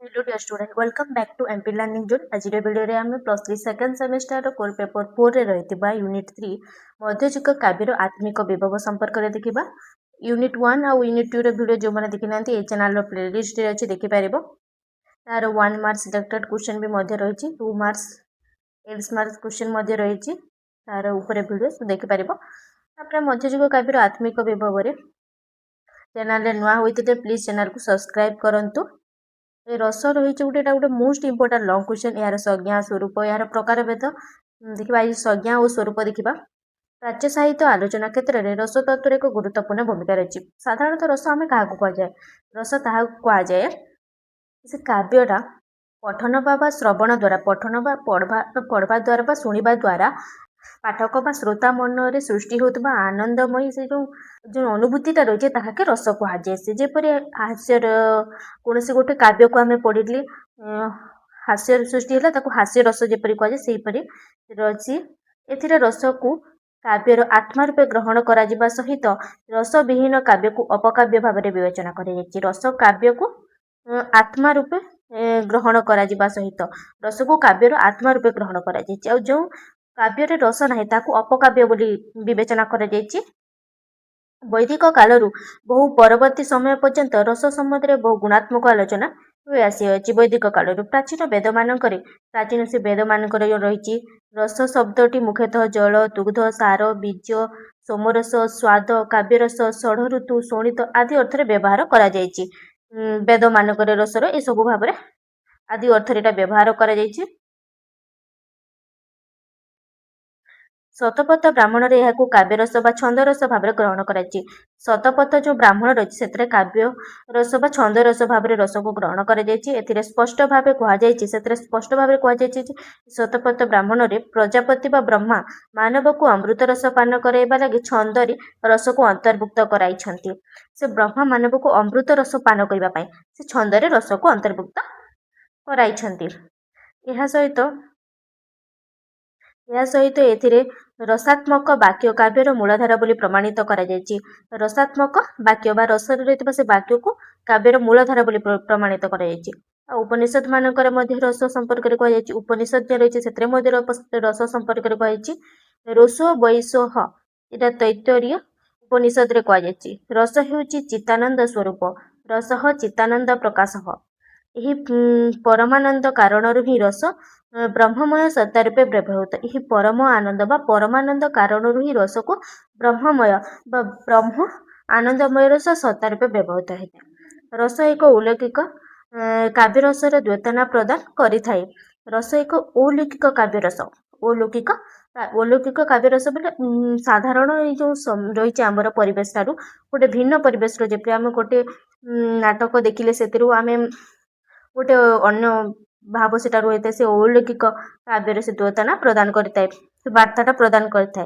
Hello dear student, welcome back to MP Learning Zone. आज video रे आम +3 second semester core paper 4 रे रहितबा unit 3 मध्ययुग काव्यर आत्मिक विभव संपर्क रे देखिबा। यूनिट 1 आ यूनिट 2 रे वीडियो जो माने देखि नांती ए चैनल रो प्लेलिस्ट रे अछि देखि पारिबो। तार 1 मार्क्स सिलेक्टेड क्वेश्चन भी मध्य रहिछि, 2 मार्क्स 8 मार्क्स क्वेश्चन मध्य रहिछि। तार ऊपर वीडियो देखि पारिबो। तापर मध्ययुग काव्यर आत्मिक विभव रे चैनल रे नुआ होइते प्लीज चैनल को सब्सक्राइब करंतु। रस रही गोटे मोस्ट इंपोर्टाट लंग क्वेश्चन यार संज्ञा स्वरूप यार प्रकार भेद देखा संज्ञा और स्वरूप देखा। प्राच्य साहित्य आलोचना क्षेत्र में रस तत्व एक गुरुत्वपूर्ण भूमिका रही। साधारणतः रस आम क्या कहुए रस ता कहुए से काव्यटा पठन बा श्रवण द्वारा पठन बा पढ़वा द्वारा शुणा द्वारा पाठक बा श्रोता मन में सृष्टि होता आनंदमयी से जो अनुभूतिटा रही है रस कहुए। से जपरी हास्यर कौन से गोटे काव्य को आम पढ़ी हास्य सृष्टि है हास्य रस जपरी कहुए से रही। ए रस को काव्यर आत्मा रूपे ग्रहण करा सहित रस विहीन काव्य को अपकाव्य भाव में विवेचना कर रस काव्य को आत्मा रूपे ग्रहण करा सहित रस को काव्यर आत्मा रूपे ग्रहण कर जो काव्य रस ना अपकाव्य बोली विवेचना कर। वैदिक कालरू बहु परवर्ती समय पर्यंत रस संबंध में बहु गुणात्मक आलोचना हुई आसी। वैदिक कालरू प्राचीन वेद मानक प्राचीन से वेद मानक रही रस शब्दटी मुख्यतः जल दुग्ध सार बीज सोमरस स्वाद काव्यरस षढ़ ऋतु शोणित आदि अर्थ व्यवहार करा जायछि। वेद मानक रसर ए सब भाव आदि अर्थ व्यवहार करा जायछि। शतपथ ब्राह्मण यह काव्यरस छंदरस भाव ग्रहण कर। शतपथ जो ब्राह्मण रही से काव्य रस छंदरस भाव रस को ग्रहण कर। स्पष्ट भाव कहुई स्पष्ट भाव कहुई शतपथ ब्राह्मण रे प्रजापति व ब्रह्मा मानव को अमृत रस पान कराइबा लगी छंदरी रस को अंतर्भुक्त कराई। से ब्रह्मा मानव को अमृत रस पान करने से छंदरे रस को अंतर्भुक्त कराई। यह सहित एथिरे रसात्मक वाक्य काव्यर मूलधारा बोली प्रमाणित करा जायछि। रसात्मक वाक्य बा रस रहितबा से वाक्य को काव्यर मूलधारा बोली प्रमाणित करा जायछि। उपनिषद मानकर मध्य रस संपर्क रे कह उपनिषद जे रहिछि सेतरे मध्य रस संपर्क रे कहिछि रोसो वैसोह एटा तैत्तरीय उपनिषद रे कह जायछि। रस हेउछि चित्तानंद स्वरूप रसः चित्तानंद प्रकाशः। यही परमानंद कारण ही रस ब्रह्ममय सत्ता रूपे व्यवहृत। यही परम आनंद बा परमानंद कारण ही रस को ब्रह्ममय बा ब्रह्म आनंदमय रस सत्ता रूपे व्यवहृत है। रस एक अलौकिक काव्य रसर द्योतना प्रदान करिथाए। रस एक अलौकिक काव्य रस अलौकिक काव्य रस बोले साधारण जो रही आमर परिवेश ठारू गोटे भिन्न परिवेश जब आम गोटे नाटक देखिले से आम गोटे अन्य भाव से रही से अलौकिक काव्य से द्योतना प्रदान करता वार्ताटा प्रदान करता।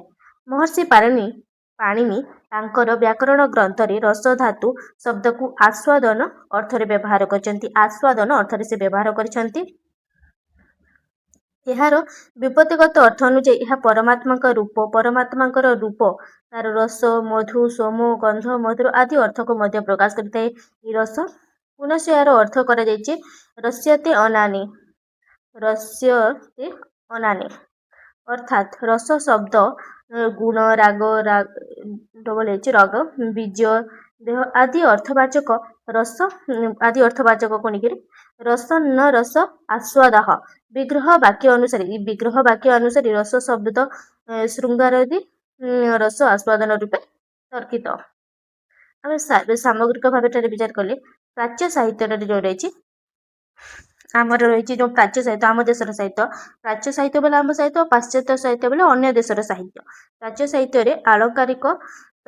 महर्षि पाणिनि तांकर व्याकरण ग्रंथ रे रस धातु शब्द को आस्वादन अर्थ रे व्यवहार करछंती। आस्वादन अर्थ रे से व्यवहार करछंती। यार विपत्तिगत अर्थ अनुଯାयी यह परमात्मा रूप तार रस मधु सोम गंध मधुर आदि अर्थ को मध्य प्रकाश करता है। रस पुनः यार अर्थ करा जायछि रस्यते अनानि अर्थात रस शब्द गुण राग रग बीज देह आदि अर्थवाचक रस आदि अर्थवाचक को निकरी रस न रस आस्वाद विग्रह वाक्य अनुसार रस शब्द श्रृंगारदि रस आस्वादन रूपे तर्कित। आम सामग्रिक भाव विचार कले प्राच्य साहित्य जो रही आमर रही जो प्राच्य साहित्य आम देशर साहित्य प्राच्य साहित्य बोले आम साहित्य पाश्चात्य साहित्य बोले अन्य देशर साहित्य। प्राच्य साहित्य आलंकारिक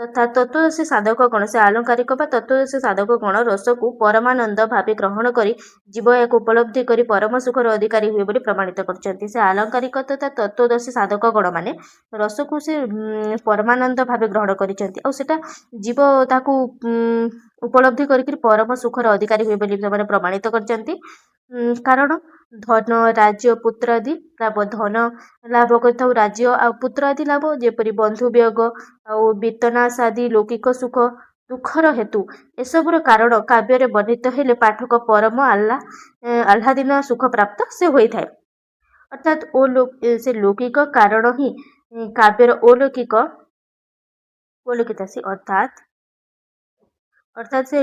तथा तत्वदर्शी साधक गण से आलंकारिक बा तत्वदर्शी साधक गण रस को परमानंद भाव ग्रहण करी जीव या उपलब्धि करी परम सुखर अधिकारी हुए बोली प्रमाणित करछंती। से आलंकारिक तथा तत्वदर्शी साधक गण माने रस को से परमानंद भाव ग्रहण करिसेंती और सेटा जीव ताकू उपलब्धि करी परम सुखर अधिकारी हुए बोली प्रमाणित करछंती। कारण धन राज्य पुत्र आदि लाभ धन लाभ करता राज्य आ पुत्र आदि लाभ जेपरी बंधु वियोग आ वित्तनाश आदि लौकिक सुख ଦୁଃଖର ହେତୁ ଏସବୁର କାରଣ କାବ୍ୟରେ ବର୍ଣ୍ଣିତ ହେଲେ ପାଠକ ପରମ ଆହ୍ଲାଦିନ ସୁଖ ପ୍ରାପ୍ତ ସେ ହୋଇଥାଏ। ଅର୍ଥାତ୍ ସେ ଲୌକିକ କାରଣ ହିଁ କାବ୍ୟର ଅଲୌକିକ ସେ ଅର୍ଥାତ୍ ସେ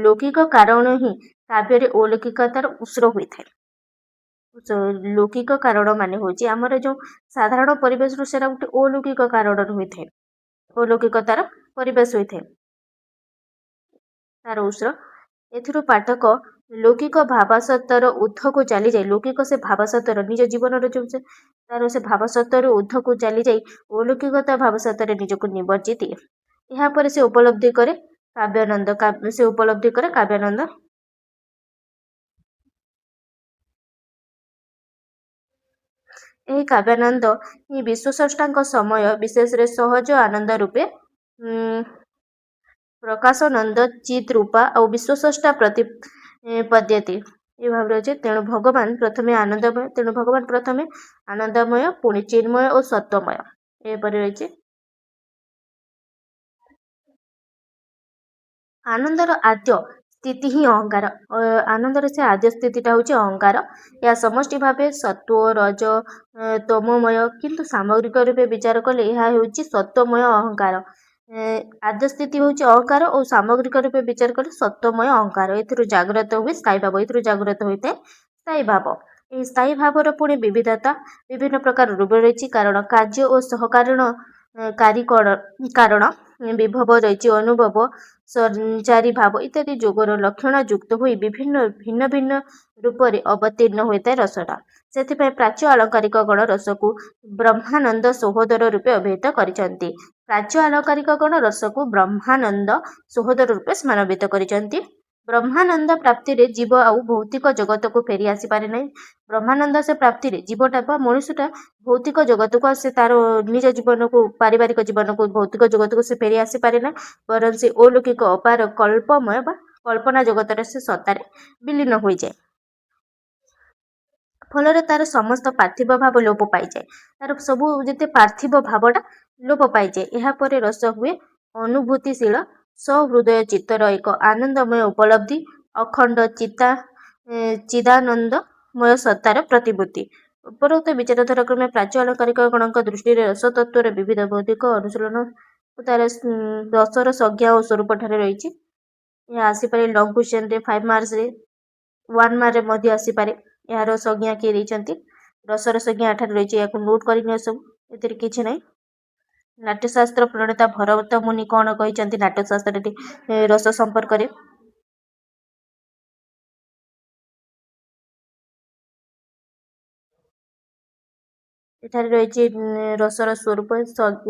ଲୌକିକ କାରଣ ହିଁ କାବ୍ୟରେ ଅଲୌକିକତାର ଉତ୍ସ ହୋଇଥାଏ। ଲୌକିକ କାରଣ ମାନେ ହେଉଛି ଆମର ଯେଉଁ ସାଧାରଣ ପରିବେଶରୁ ସେଟା ଗୋଟେ ଅଲୌକିକ କାରଣରୁ ହୋଇଥାଏ, ଅଲୌକିକତାର ପରିବେଶ ହୋଇଥାଏ ତାର ଉତ୍ସ। ଏଥିରୁ ପାଠକ ଲୌକିକ ଭାବାସତ୍ତାର ଊର୍ଦ୍ଧ୍ୱକୁ ଚାଲିଯାଇ ଲୌକିକ ସେ ଭାବାସତ୍ତାର ନିଜ ଜୀବନର ଯେଉଁ ତାର ସେ ଭାବାସତ୍ତାର ଊର୍ଦ୍ଧ୍ୱକୁ ଚାଲିଯାଇ ଅଲୌକିକତା ଭାବାସତ୍ତାରେ ନିଜକୁ ନିମଜ୍ଜି ଦିଏ। ଏହାପରେ ସେ ଉପଲବ୍ଧି କରେ କାବ୍ୟାନନ୍ଦ। ଏହି କାବ୍ୟାନନ୍ଦ ହିଁ ବିଶ୍ୱସ୍ରଷ୍ଟାଙ୍କ ସମୟ ବିଶେଷରେ ସହଜ ଆନନ୍ଦ ରୂପେ ପ୍ରକାଶନନ୍ଦ ଚିତ୍ ରୂପା ଆଉ ବିଶ୍ୱସ୍ରଷ୍ଟା ପ୍ରତିପଦ୍ୟତେ ଏ ଭାବରେ ଅଛି। ତେଣୁ ଭଗବାନ ପ୍ରଥମେ ଆନନ୍ଦମୟ ପୁଣି ଚିନ୍ମୟ ଓ ସତ୍ୱମୟ ଏପରି ରହିଛି। ଆନନ୍ଦର ଆଦ୍ୟ ସ୍ଥିତି ହିଁ ଅହଙ୍କାର। ଆନନ୍ଦର ସେ ଆଦ୍ୟ ସ୍ଥିତିଟା ହେଉଛି ଅହଙ୍କାର। ଏହା ସମଷ୍ଟି ଭାବେ ସତ୍ୱ ରଜ ତମୋମୟ, କିନ୍ତୁ ସାମଗ୍ରିକ ରୂପେ ବିଚାର କଲେ ଏହା ହେଉଛି ସତ୍ୱମୟ ଅହଙ୍କାର। ଆଦ୍ୟ ସ୍ଥିତି ହେଉଛି ଅହଙ୍କାର ଓ ସାମଗ୍ରିକ ରୂପେ ବିଚାର କଲେ ସତ୍ୱମୟ ଅହଙ୍କାର। ଏଥିରୁ ଜାଗ୍ରତ ହୁଏ ସ୍ଥାୟୀ ଭାବ। ହୋଇଥାଏ ସ୍ଥାୟୀ ଭାବ। ଏହି ସ୍ଥାୟୀ ଭାବର ପୁଣି ବିବିଧତା ବିଭିନ୍ନ ପ୍ରକାର ରୂପ ରହିଛି। କାରଣ କାର୍ଯ୍ୟ ଓ ସହକାରଣ କାରଣ ବିଭବ ରହିଛି, ଅନୁଭବ ସଞ୍ଚାରୀ ଭାବ ଇତ୍ୟାଦି ଯୋଗର ଲକ୍ଷଣ ଯୁକ୍ତ ହୋଇ ଭିନ୍ନ ଭିନ୍ନ ରୂପରେ ଅବତୀର୍ଣ୍ଣ ହୋଇଥାଏ ରସଟା। ସେଥିପାଇଁ ପ୍ରାଚ୍ୟ ଆଳଙ୍କାରିକ ଗଣ ରସକୁ ବ୍ରହ୍ମାନନ୍ଦ ସହୋଦର ରୂପେ ଅଭିହିତ କରିଛନ୍ତି। ବ୍ରହ୍ମାନନ୍ଦ ପ୍ରାପ୍ତିରେ ଜୀବ ଆଉ ଭୌତିକ ଜଗତକୁ ଫେରି ଆସିପାରେ ନାହିଁ। ବ୍ରହ୍ମାନନ୍ଦ ସେ ପ୍ରାପ୍ତିରେ ଜୀବଟା ବା ମଣିଷଟା ଭୌତିକ ଜଗତକୁ ସେ ତାର ନିଜ ଜୀବନକୁ ପାରିବାରିକ ଜୀବନକୁ ଭୌତିକ ଜଗତକୁ ସେ ଫେରି ଆସିପାରେ ନା, ବରଂ ସେ ଅଲୌକିକ ଅପାର କଳ୍ପମୟ ବା କଳ୍ପନା ଜଗତରେ ସେ ସତ୍ତାରେ ବିଲୀନ ହୋଇଯାଏ। ଫଳରେ ତାର ସମସ୍ତ ପାର୍ଥିବ ଭାବ ଲୋପ ପାଇଯାଏ। ତାର ସବୁ ଯେତେ ପାର୍ଥିବ ଭାବଟା ଲୋପ ପାଇଯାଏ। ଏହାପରେ ରସ ହୁଏ ଅନୁଭୂତିଶୀଳ ସହୃଦୟ ଚିତ୍ତର ଏକ ଆନନ୍ଦମୟ ଉପଲବ୍ଧି, ଅଖଣ୍ଡ ଚିଦାନନ୍ଦମୟ ସତ୍ତାର ପ୍ରତିମୂର୍ତ୍ତି। ଉପରୋକ୍ତ ବିଚାରଧାରା କ୍ରମେ ପ୍ରାଚ୍ୟ ଆଳଙ୍କାରିକ ଗଣଙ୍କ ଦୃଷ୍ଟିରେ ରସତତ୍ତ୍ୱର ବିବିଧ ବୌଦ୍ଧିକ ଅନୁଶୀଳନ ଓ ତାର ରସର ସଂଜ୍ଞା ଓ ସ୍ୱରୂପଠାରେ ରହିଛି। ଏହା ଆସିପାରେ ଲଙ୍ଗ କ୍ୱେଶ୍ଚନରେ 5 ମାର୍କସରେ 1 ମାର୍କରେ ମଧ୍ୟ ଆସିପାରେ। ଏହାର ସଂଜ୍ଞା କିଏ ଦେଇଛନ୍ତି? ରସର ସଂଜ୍ଞା ଏଠାରେ ରହିଛି, ଏହାକୁ ନୋଟ୍ କରିନିଅ ସବୁ, ଏଥିରେ କିଛି ନାହିଁ। ନାଟ୍ୟଶାସ୍ତ୍ର ପ୍ରଣେତା ଭରତ ମୁନି କ'ଣ କହିଛନ୍ତି ନାଟ୍ୟଶାସ୍ତ୍ରରେ ରସ ସମ୍ପର୍କରେ? ଏଠାରେ ରହିଛି ରସର ସ୍ୱରୂପ,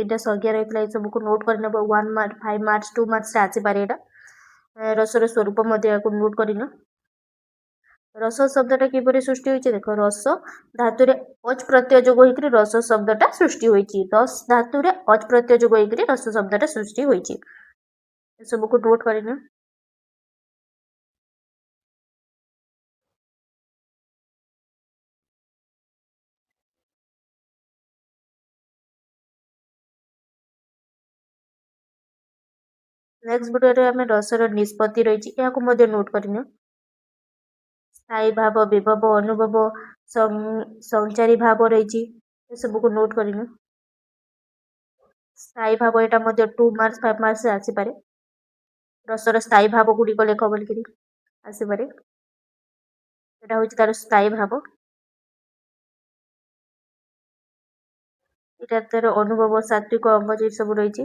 ଏଇଟା ସଂଜ୍ଞା ରହିଥିଲା, ଏସବୁକୁ ନୋଟ୍ କରିନେବ। 1 ମାର୍କ 5 ମାର୍କ 2 ମାର୍କସରେ ଆସିପାରେ ଏଇଟା। ରସର ସ୍ୱରୂପ ମଧ୍ୟ ଏହାକୁ ନୋଟ୍ କରିନିଅ। ରସ ଶବ୍ଦଟା କିପରି ସୃଷ୍ଟି ହୋଇଛି ଦେଖ, ରସ ଧାତୁରେ ଅଚ୍ ପ୍ରତ୍ୟୟ ଯୋଗ ହୋଇକରି ରସ ଶବ୍ଦଟା ସୃଷ୍ଟି ହୋଇଛି। ରସ ଧାତୁରେ ଅଚ୍ ପ୍ରତ୍ୟୟ ଯୋଗ ହୋଇକରି ରସ ଶବ୍ଦଟା ସୃଷ୍ଟି ହୋଇଛି। ଏସବୁକୁ ନୋଟ୍ କରିନିଅ। ନେକ୍ସଟ ଭିଡ଼ିଓରେ ଆମେ ରସର ନିଷ୍ପତ୍ତି ରହିଛି, ଏହାକୁ ମଧ୍ୟ ନୋଟ୍ କରିନିଅ। ସ୍ଥାୟୀ ଭାବ, ବିଭବ, ଅନୁଭବ, ସଞ୍ଚାରୀ ଭାବ ରହିଛି, ଏସବୁକୁ ନୋଟ୍ କରିନିଅ। ସ୍ଥାୟୀ ଭାବ ଏଇଟା ମଧ୍ୟ 2 ମାର୍କସ 5 ମାର୍କସରେ ଆସିପାରେ। ରସର ସ୍ଥାୟୀ ଭାବ ଗୁଡ଼ିକ ଲେଖ ବୋଲିକିରି ଆସିପାରେ। ଏଇଟା ହେଉଛି ତାର ସ୍ଥାୟୀ ଭାବ। ଏଇଟା ତାର ଅନୁଭବ, ସାତ୍ଵିକ ଅଙ୍ଗ ଯେ ସବୁ ରହିଛି।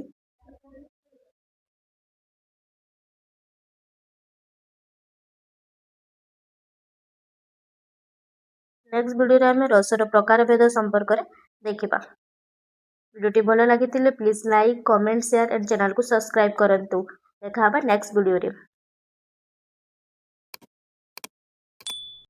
ନେକ୍ସଟ ଭିଡ଼ିଓରେ ଆମେ ରସର ପ୍ରକାରଭେଦ ସମ୍ପର୍କରେ ଦେଖିବା। ଭିଡ଼ିଓଟି ଭଲ ଲାଗିଥିଲେ please like, comment, share and ଚ୍ୟାନେଲକୁ ସବସ୍କ୍ରାଇବ୍ କରନ୍ତୁ। ଦେଖା ହେବା ନେକ୍ସଟ ଭିଡ଼ିଓରେ।